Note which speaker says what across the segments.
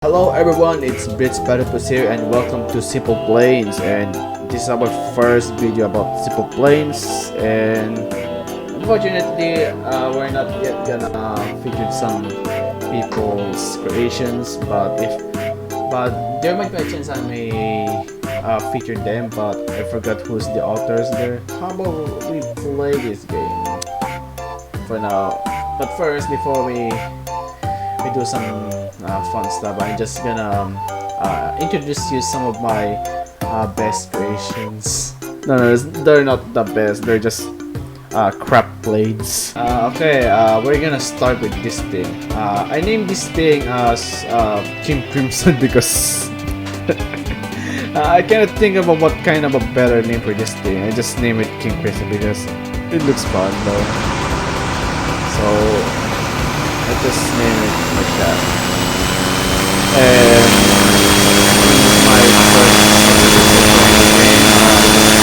Speaker 1: Hello everyone, it's Besiege here and welcome to SimplePlanes, and this is our first video about SimplePlanes, and unfortunately we're not yet gonna feature some people's creations, but there might be a chance I may feature them, but I forgot who's the authors there. How about we play this game for now? But first, before we do some fun stuff, I'm just gonna introduce you some of my best creations. No, they're not the best, they're just crap blades. Okay, we're gonna start with this thing. I named this thing as King Crimson because I cannot think of what kind of a better name for this thing. I just name it King Crimson because it looks fun though. So I just name it like that. And my first game.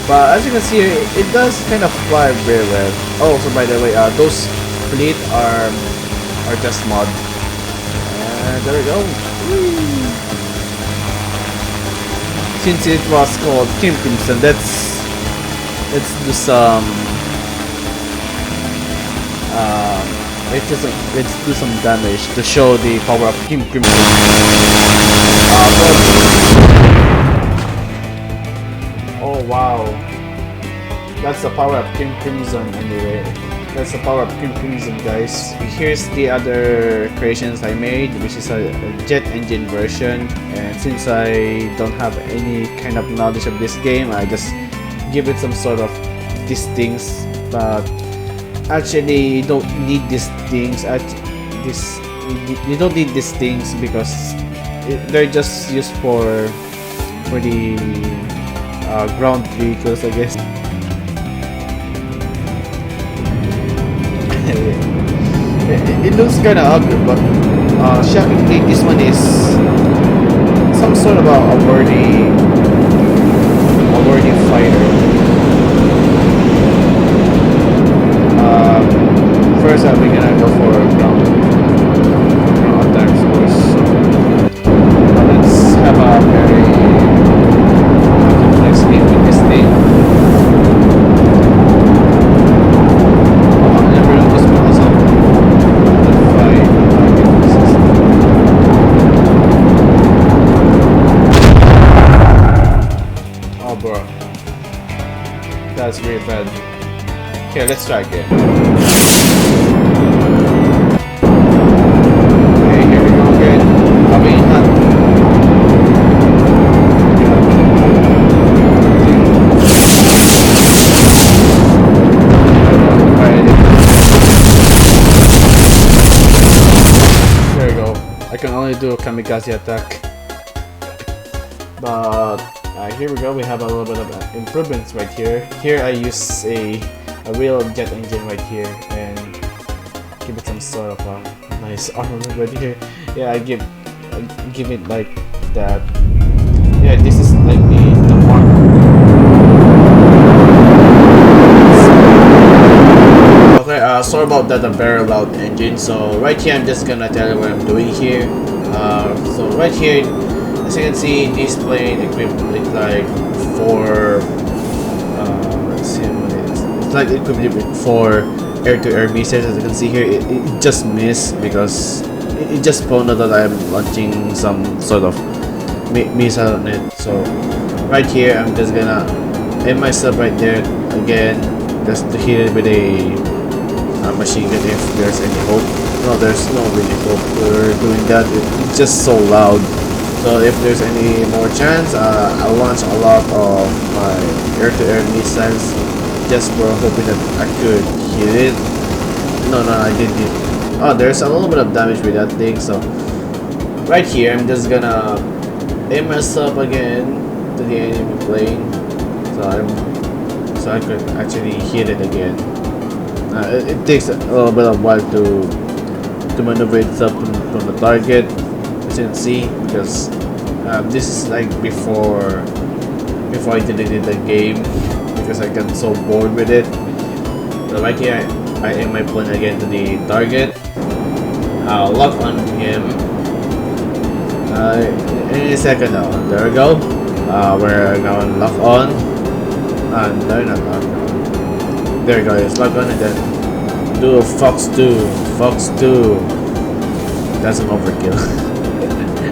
Speaker 1: But as you can see, it does kind of fly very well. Oh, so by the way, those fleet are just mod. And there we go. Whee! Since it was called King Crimson, let's do some let's do some damage to show the power of King Crimson. Oh wow, that's the power of King Crimson anyway. That's the power of King Crimson, guys. Here's the other creations I made, which is a jet engine version. And since I don't have any kind of knowledge of this game, I just give it some sort of these things. But actually, you don't need these things. You don't need these things because they're just used for the ground vehicles, I guess. It looks kind of ugly, but shockingly, this one is some sort of a worthy fighter. First, we're gonna go for ground attacks first. So let's have a very complex game with this thing. Oh, bro, that's really bad. Okay, let's try again. Okay, here we go again. There we go. I can only do a kamikaze attack. But here we go. We have a little bit of improvements right here. Here I use a real jet engine right here and give it some sort of a nice armor right here. Yeah, I give it like that. Yeah, this is like the armor. Okay, sorry about that, a very loud engine. So right here, I'm just gonna tell you what I'm doing here. So right here, as you can see, this plane equipped with like 4. Let's see what it is. It's like equipped with 4 air-to-air missiles. As you can see here, it just missed because it just found out that I'm launching some sort of missile on it. So right here, I'm just gonna aim myself right there again, just to hit it with a machine gun if there's any hope. No, there's no really hope for doing that. It's just so loud. So if there's any more chance, I'll launch a lot of my air-to-air missiles just for hoping that I could hit it. No, I didn't hit. Oh, there's a little bit of damage with that thing. So right here, I'm just gonna aim myself again to the enemy plane, so I could actually hit it again. It takes a little bit of while to maneuver itself from the target, as you can see, because this is like before I deleted the game because I got so bored with it. So right here, I aim my plane again to the target. I'll lock on him Any second now. There we go. We're gonna lock on. No, not lock on. There we go. It's lock on and then do a Fox 2. Fox 2. That's an overkill.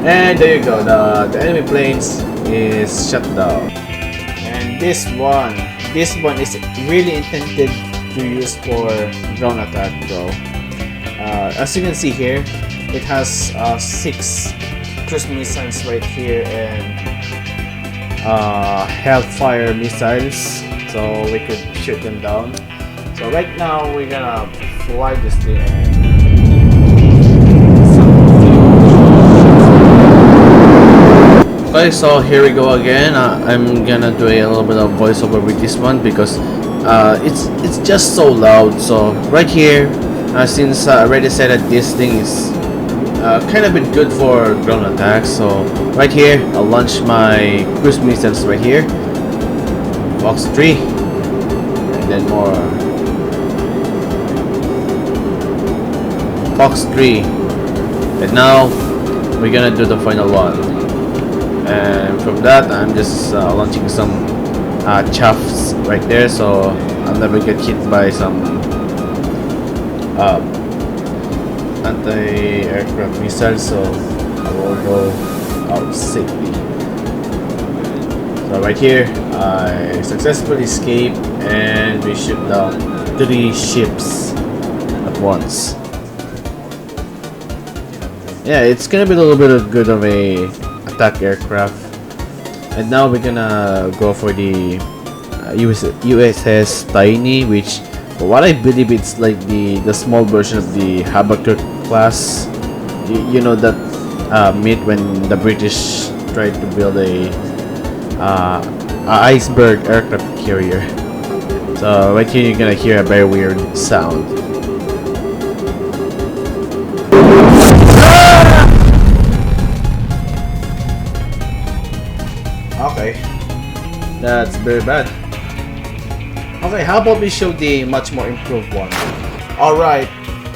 Speaker 1: And there you go. The enemy planes is shut down. And this one is really intended to use for ground attack, though. As you can see here, it has 6 cruise missiles right here and hellfire missiles, so we could shoot them down. So right now we're gonna fly this thing and okay, so here we go again. I'm gonna do a little bit of voiceover with this one because it's just so loud. So right here, since I already said that this thing is kind of been good for ground attacks, so right here I'll launch my cruise missiles right here. Fox 3 and then more Fox 3, and now we're gonna do the final one. And from that, I'm just launching some chaffs right there, so I'll never get hit by some anti-aircraft missiles, so I will go out safely. So right here, I successfully escaped and we shoot down 3 ships at once. Yeah, it's gonna be a little bit of good of a attack aircraft. And now we're gonna go for the USS Tiny, which what I believe it's like the small version of the Habakkuk class. You know that myth when the British tried to build a iceberg aircraft carrier. So right here you're gonna hear a very weird sound. Okay, that's very bad. Okay, how about we show the much more improved one? Alright,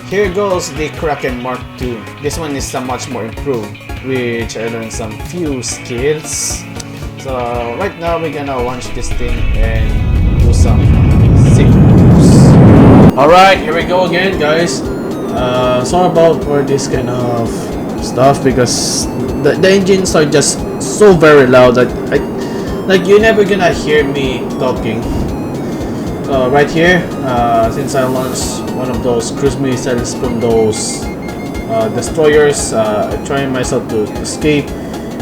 Speaker 1: here goes the Kraken Mark II. This one is much more improved, which I learned some few skills. So right now we're gonna launch this thing and do some sick moves. Alright, here we go again, guys. Sorry about for this kind of stuff because the engines are just so very loud that like you're never gonna hear me talking. Right here, since I launched one of those cruise missiles from those destroyers, I'm trying myself to escape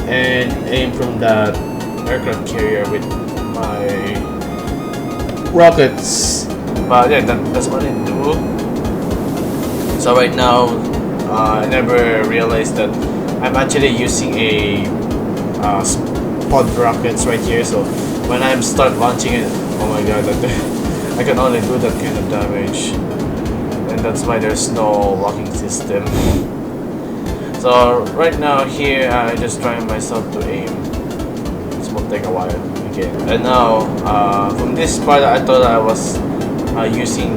Speaker 1: and aim from that aircraft carrier with my rockets. But yeah, that's what I do. So right now, I never realized that I'm actually using a pod rockets right here. So when I start launching it, oh my god, I can only do that kind of damage, and that's why there's no locking system. So right now here, I just trying myself to aim. This will take a while again. And now from this part, I thought I was using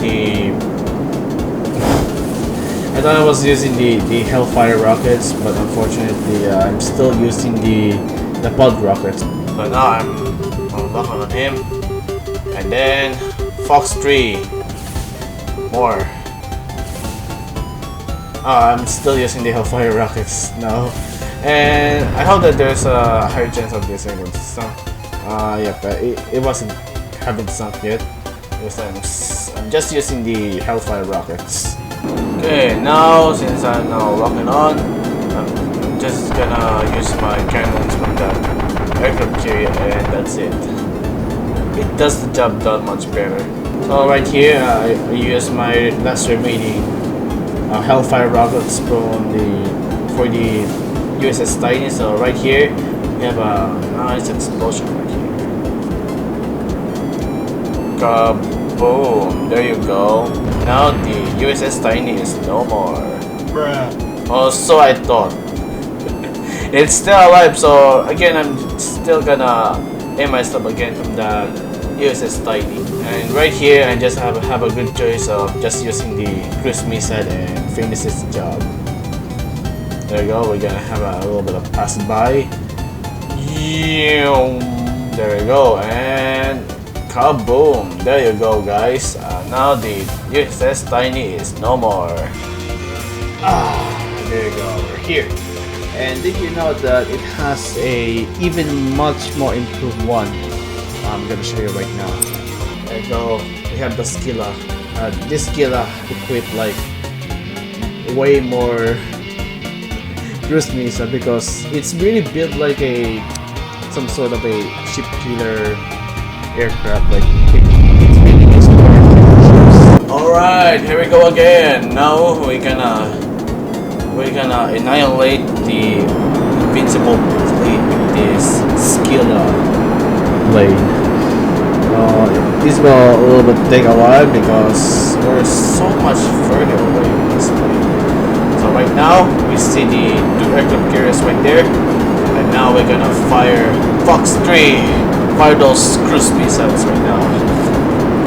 Speaker 1: the Hellfire rockets, but unfortunately I'm still using the pod rockets. But now I'm back on him, and then Fox 3 more. I'm still using the Hellfire rockets now, and I hope that there's a higher chance of this thing would sunk. Yeah, but it haven't sunk yet. I'm just using the Hellfire rockets. Okay, now since I'm now locking on, I'm just gonna use my cannons from the aircraft carrier, and that's it. It does the job done much better. So right here, I use my last remaining Hellfire rockets for the USS Tiny. So right here, we have a nice explosion right here. Kaboom! There you go. Now the USS Tiny is no more. Bruh. Oh, so I thought. It's still alive. So again, I'm still gonna aim myself again from the USS Tiny. And right here, I just have a good choice of just using the cruise missile and finishes the job. There you go. We're gonna have a little bit of pass by. There you go, and kaboom! There you go, guys. Now the USS Tiny is no more. There you go. We're here. And did you know that it has a even much more improved one? I'm gonna show you right now. There you go. We have the Skilla. This Skilla equipped like way more cruise missile because it's really built like some sort of a ship killer aircraft. Like it's really used for ships. All right, here we go again. Now we're gonna annihilate the invincible fleet with this Skilla blade. This will a little bit take a while because we're so much further away from this plane. So right now we see the 2 aircraft carriers right there, and now we're gonna fire Fox 3. Fire those cruise missiles right now.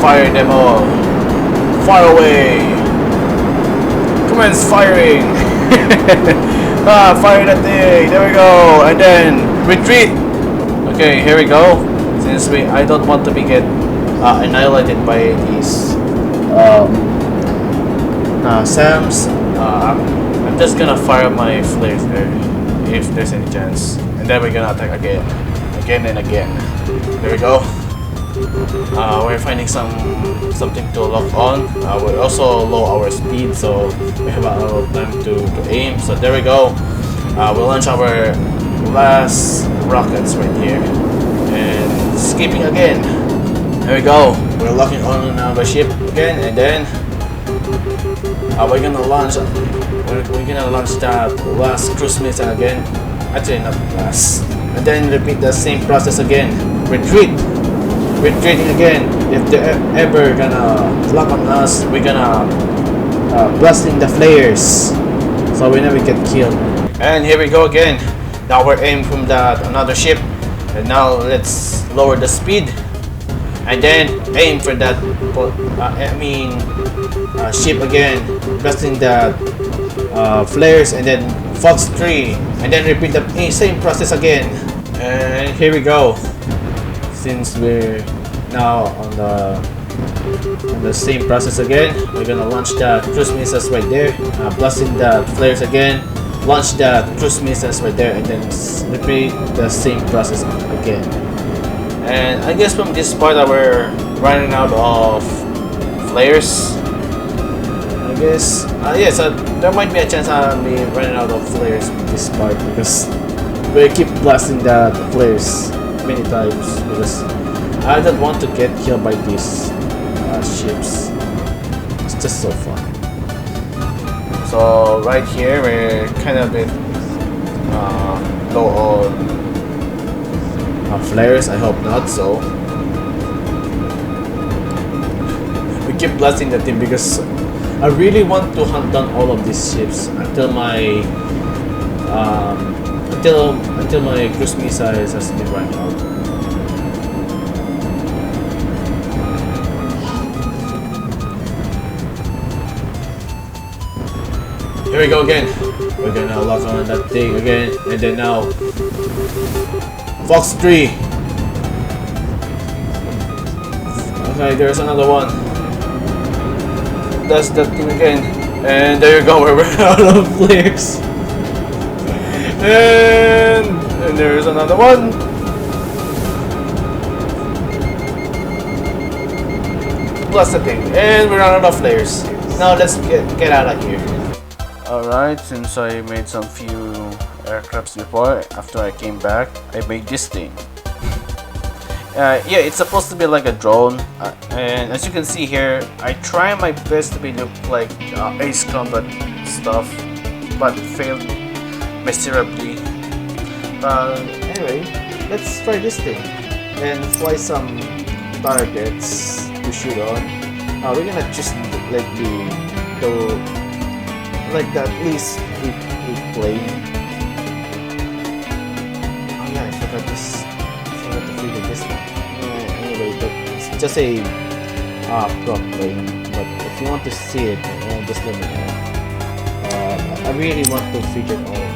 Speaker 1: Fire them all. Fire away. Commence firing. Fire that thing. There we go. And then retreat. Okay, here we go. Since I don't want to get annihilated by these SAMs, I'm just gonna fire my flares there if there's any chance, and then we're gonna attack again and again. There we go. We're finding something to lock on. We also low our speed, so we have a lot of time to aim. So there we go. We'll launch our last rockets right here and skipping again. There we go. We're locking on our ship again, and then we're gonna launch. We're gonna launch that last cruise missile again. Actually, not last. And then repeat the same process again. Retreating again. If they're ever gonna lock on us, we're gonna blasting the flares, so we never get killed. And here we go again. Now we're aiming from that another ship, and now let's lower the speed, and then aim for that. Ship again, blasting the flares, and then Fox 3, and then repeat the same process again. And here we go. Since we're now on the same process again, we're gonna launch the cruise missiles right there, blasting the flares again, launch the cruise missiles right there, and then repeat the same process again. And I guess from this part that we're running out of flares. I guess yes, there might be a chance I'll be running out of flares with this part because we keep blasting the flares many times because I don't want to get killed by these ships. It's just so fun. So right here we're kind of a bit low on flares. I hope not. So we keep blasting the thing because I really want to hunt down all of these ships until my until my cruise missiles has been run out. Here we go again. We're gonna lock on that thing again, and then now Fox 3. Okay, there's another one. That's that thing again, and there you go. We're running out of flares, and there's another one. Plus the thing, and we're out of flares. Now let's get out of here. Alright, since I made some few aircrafts before, after I came back, I made this thing. Yeah, it's supposed to be like a drone, and as you can see here, I try my best to be look like Ace Combat stuff, but failed miserably. Anyway, let's try this thing and fly some targets to shoot on. We're gonna just like at least we plane. Oh yeah, I forgot to figure this one. Anyway, but it's just a prop plane. But if you want to see it, just let me know. I really want to figure all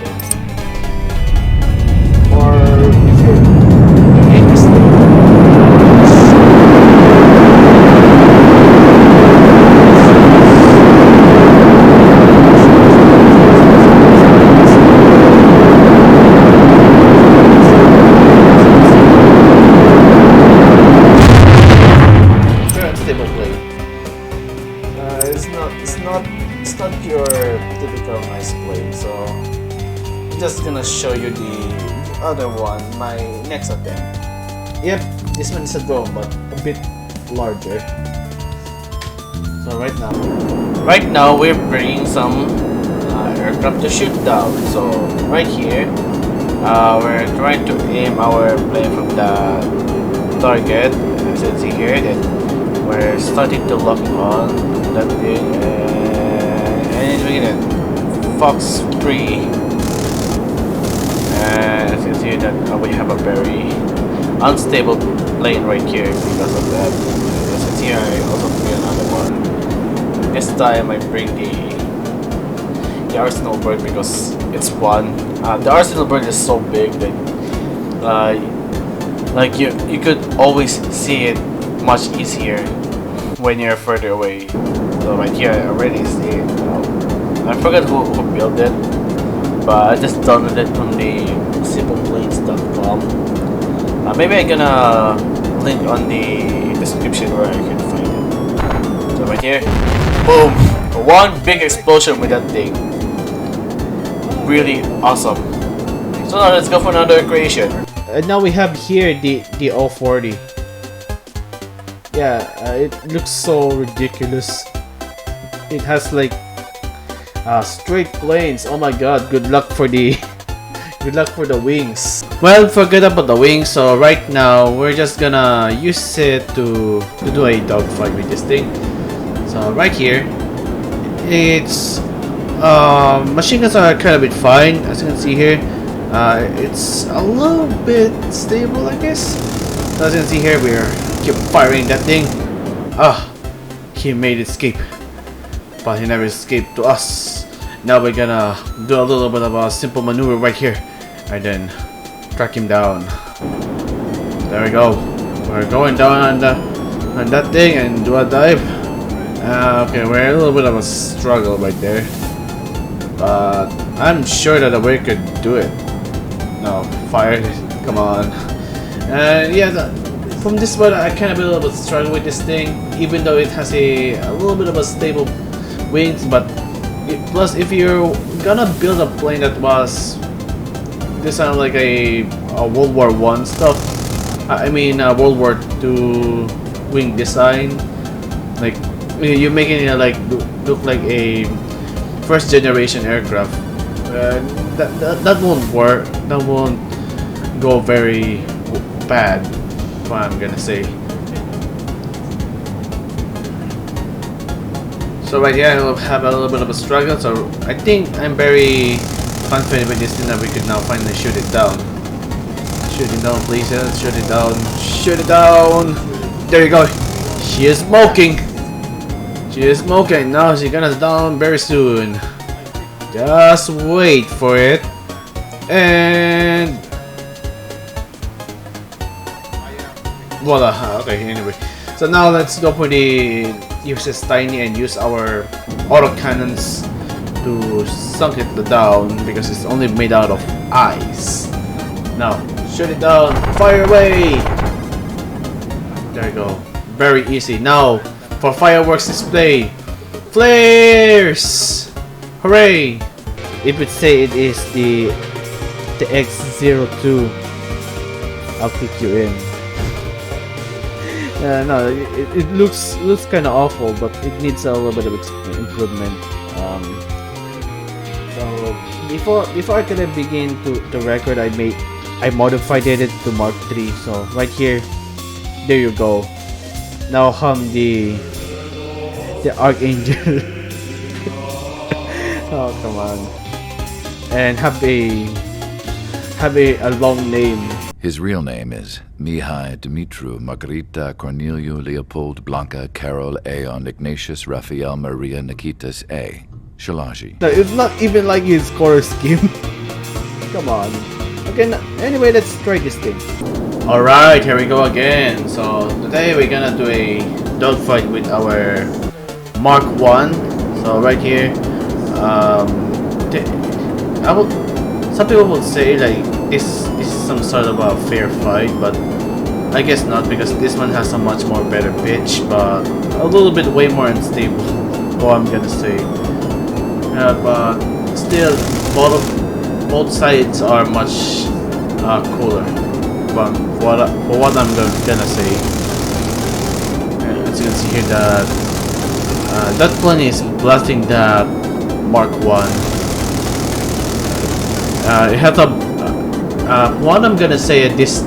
Speaker 1: gonna show you the other one, my next attempt. Yep, this one is a drone, but a bit larger. So right now we're bringing some aircraft to shoot down. So right here, we're trying to aim our plane from the target. As you can see here, that we're starting to lock on that thing, and we get it. Fox 3, and as you can see that we have a very unstable plane right here because of that. As you can see, I also bring another one. This time I bring the Arsenal bird because it's one. The Arsenal bird is so big that like you could always see it much easier when you're further away. So right here I already see it. I forgot who built it, but I just downloaded it from the SimplePlanes.com. Maybe I'm gonna link on the description where I can find it. So right here, boom! One big explosion with that thing. Really awesome. So now let's go for another creation. And now we have here the 040. Yeah, it looks so ridiculous. It has like straight planes. Oh my god, good luck for the wings. Well, forget about the wings. So right now we're just gonna use it to do a dogfight with this thing. So right here, it's machine guns are kind of bit fine, as you can see here. It's a little bit stable, I guess. So as you can see here, we're keep firing that thing. He made escape, but he never escaped to us. Now we're gonna do a little bit of a simple maneuver right here, and then track him down. There we go. We're going down on that thing and do a dive. Okay, we're a little bit of a struggle right there, but I'm sure that we could do it. No, fire! Come on. Yeah. From this one, I kind of a little bit struggle with this thing, even though it has a little bit of a stable wings. But plus, if you're gonna build a plane that was this sound like a World War I stuff, I mean World War II wing design, like you're making it like look like a first generation aircraft. That won't work. That won't go very bad. What I'm gonna say. So right here I'll have a little bit of a struggle, so I think I'm very confident with this thing that we could now finally shoot it down. Shoot it down, please. Shoot it down. Shoot it down. There you go. She is smoking. She is smoking. Now she's gonna down very soon. Just wait for it. And voila. Okay, anyway. So now let's go for the uses tiny and use our auto cannons to sunk it down because it's only made out of ice. Now shoot it down. Fire away. There you go. Very easy. Now for fireworks display. Flares! Hooray! It would say it is the X02. I'll kick you in. No, it looks kind of awful, but it needs a little bit of improvement. So before I could begin to record, I modified it to Mark III. So right here, there you go. Now hum the Archangel. Oh come on, and have a long name.
Speaker 2: His real name is Mihai Dumitru Margarita Corneliu Leopold Blanca Carol Aeon Ignatius Raphael Maria Nikitas A. Shalaji.
Speaker 1: No, it's not even like his color scheme. Come on. Okay, anyway, let's try this thing. Alright, here we go again. So today we're gonna do a dogfight with our Mark 1. So right here, some people would say like this is some sort of a fair fight, but I guess not, because this one has a much more better pitch, but a little bit way more unstable. Oh, I'm gonna say, but still, both sides are much cooler. But for what I'm gonna say, as you can see here that that plane is blasting that Mark 1. It has a what I'm gonna say at this,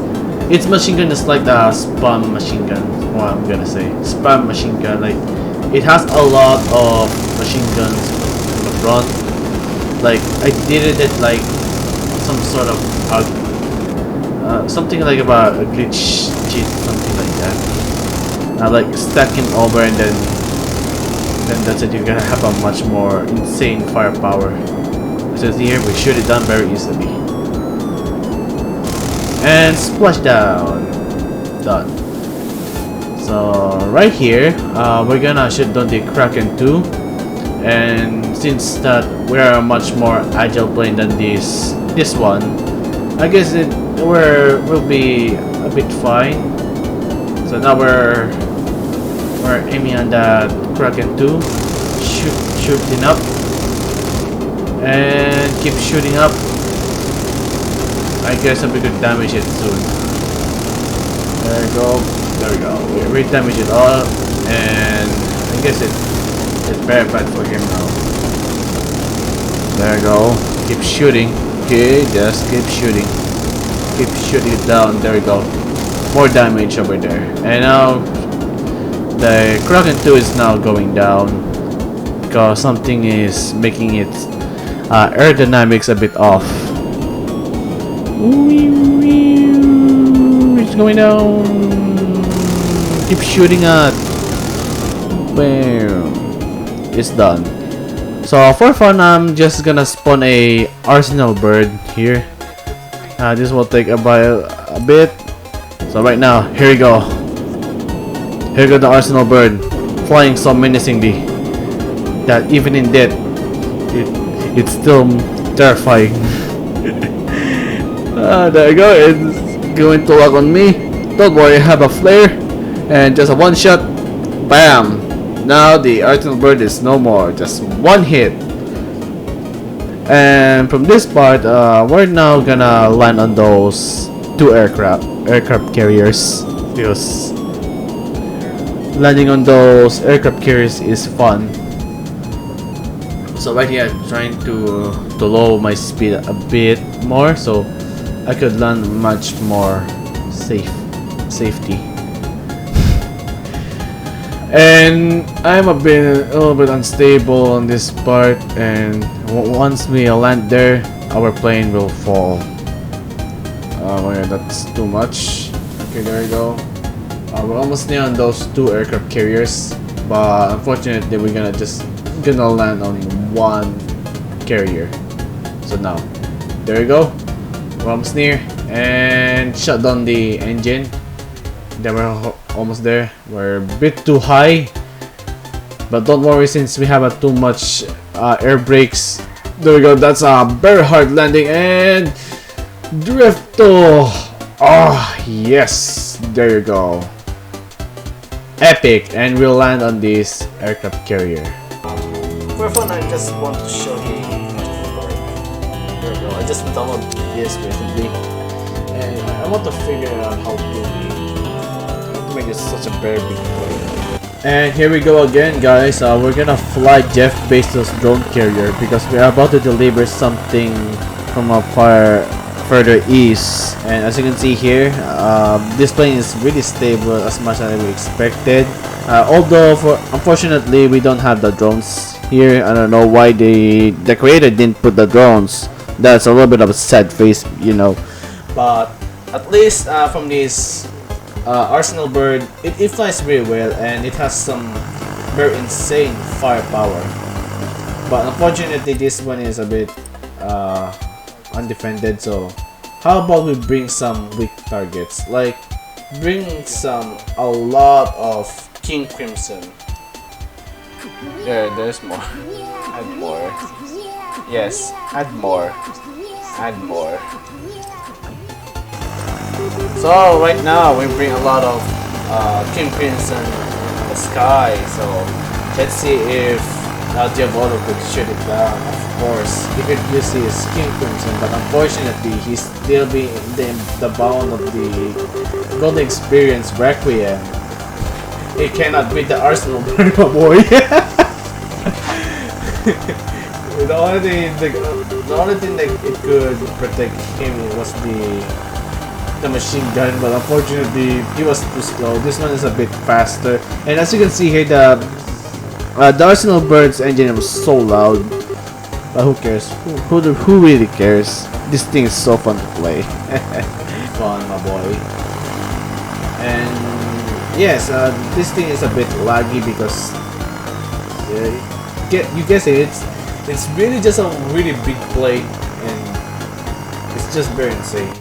Speaker 1: its machine gun is like the spam machine gun. What I'm gonna say, spam machine gun. Like it has a lot of machine guns in the front. Like I did it like some sort of something like about a glitch cheat, something like that. Like stacking over and then that's it. You're gonna have a much more insane firepower. So here we shoot it down very easily. And splash down. Done. So right here, we're gonna shoot down the Kraken 2. And since that we're a much more agile plane than this one, I guess it will be a bit fine. So now we're aiming on that Kraken 2, shooting up, and keep shooting up. I guess we could damage it soon. There we go. There we go. We damage it all, and I guess it's very bad for him now. There we go. Keep shooting. Okay, just keep shooting. Keep shooting it down. There we go. More damage over there. And now the Kraken 2 is now going down because something is making its aerodynamics a bit off. It's going down. Keep shooting at. Bam. It's done. So for fun, I'm just gonna spawn a arsenal bird here. This will take a bit. So right now, here we go. Here goes the arsenal bird, flying so menacingly that even in death, it's still terrifying. There you go. It's going to lock on me. Don't worry, I have a flare and just a one shot. Bam! Now the arsenal bird is no more. Just one hit. And from this part, we're now gonna land on those two aircraft carriers. Because landing on those aircraft carriers is fun. So right here, I'm trying to lower my speed a bit more so I could land much more safety. And I'm a little bit unstable on this part, and once we land there, our plane will fall. Oh yeah, that's too much. Okay, there we go. We're almost near on those two aircraft carriers, but unfortunately we're gonna land on one carrier. So now, there we go. We're almost near, and shut down the engine. Then we're almost there. We're a bit too high, but don't worry since we have too much air brakes. There we go. That's a very hard landing and drifto. Oh yes, there you go. Epic, and we'll land on this aircraft carrier. For fun, I just want to show you. There we go. I just downloaded this recently, and I want to figure out how to make this such a very big plane. And here we go again, guys. We're gonna fly Jeff Bezos' drone carrier because we're about to deliver something from a further east. And as you can see here, this plane is really stable as much as we expected. Although, unfortunately, we don't have the drones here. I don't know why the creator didn't put the drones. That's a little bit of a sad face, you know. But at least from this Arsenal bird, it flies very well and it has some very insane firepower. But unfortunately, this one is a bit undefended. So how about we bring some weak targets, like bring a lot of King Crimson. There's more. Add more. Yes, add more. Add more. So right now we bring a lot of King Crimson in the sky. So let's see if Diavolo could shoot it down, of course. He could use his King Crimson, but unfortunately, he's still being in the bound of the Gold Experience Requiem. He cannot beat the Arsenal Burn, my boy. the only thing that it could protect him was the machine gun, but unfortunately, he was too slow. This one is a bit faster, and as you can see here, the Arsenal Bird's engine was so loud, but who cares? Who really cares? This thing is so fun to play. Fun, my boy. And yes, this thing is a bit laggy because you guess it. It's really just a really big plate, and it's just very insane.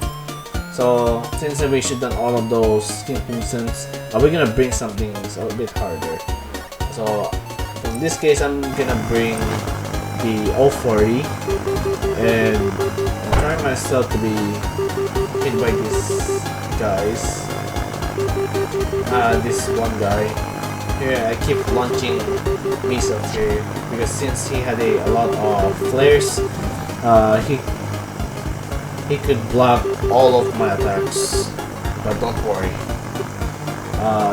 Speaker 1: So since we should done all of those King Crimsons, we're gonna bring something a bit harder. So in this case, I'm gonna bring the 040 and I'm trying myself to be hit by these guys. This one guy. Here I keep launching missiles here because since he had a lot of flares, he could block all of my attacks. But don't worry.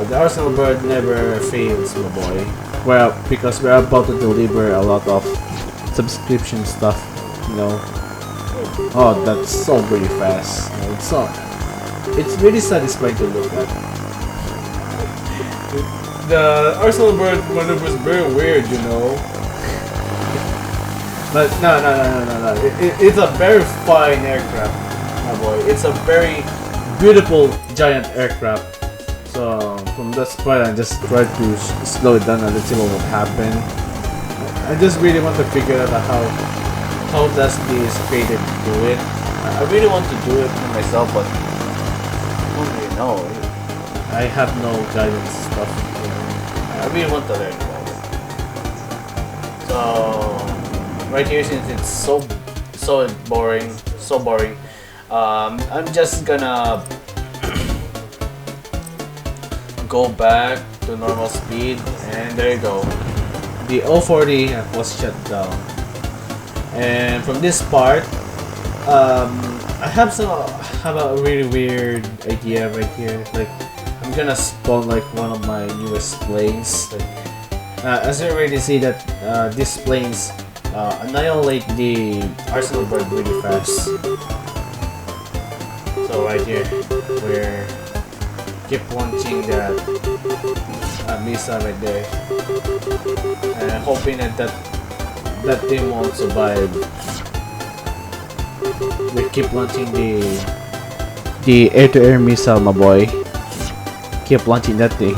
Speaker 1: The Arsenal Bird never fails, my boy. Well, because we're about to deliver a lot of subscription stuff, you know. Oh, that's so really fast. It's really satisfying to look at. The Arsenal Bird maneuver is very weird, you know. But no. It's a very fine aircraft, my boy. It's a very beautiful giant aircraft. So from this point, I just try to slow it down and let's see what will happen. I just really want to figure out how does this created do it. I really want to do it myself, but I don't really know. I have no guidance stuff. I really want to learn about it. So right here, since it's so boring, I'm just gonna go back to normal speed, and there you go. The 040 was shut down. And from this part, I have a really weird idea right here. Like I'm gonna spawn like one of my newest planes. Like, as you already see that these planes annihilate the Arsenal Bird really fast. So right here, we're keep launching that missile right there, and hoping that thing won't survive. We keep launching the air-to-air missile, my boy. Keep launching that thing.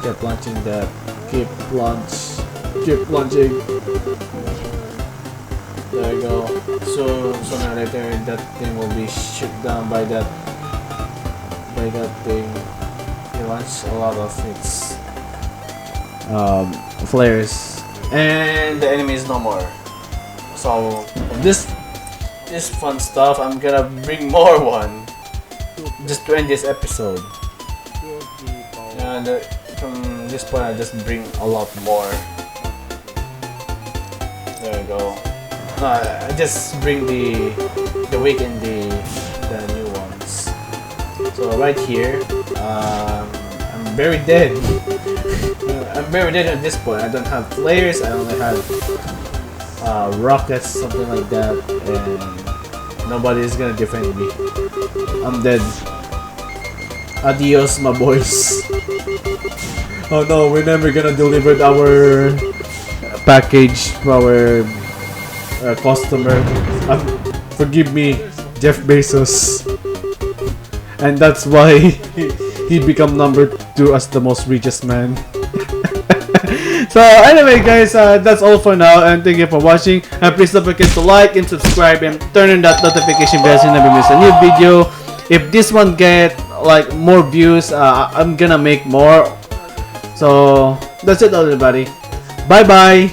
Speaker 1: Keep launching that. Keep launching. There you go. So sooner or later, that thing will be shot down by that thing. He launched a lot of its flares, and the enemy is no more. So this fun stuff, I'm gonna bring more one just to end this episode. And from this point, I just bring a lot more. There you go. No, I just bring the weak and the new ones. So right here, I'm very dead. I'm very dead at this point. I don't have flares. I only have rockets, something like that, and nobody is gonna defend me. I'm dead. Adios, my boys. Oh no, we're never gonna deliver our package to our customer. Forgive me, Jeff Bezos. And that's why he become number 2 as the most richest man. So anyway guys, that's all for now, and thank you for watching, and please don't forget to like and subscribe and turn on that notification bell so you never miss a new video. If this one get like more views, I'm gonna make more. So that's it everybody. Bye bye.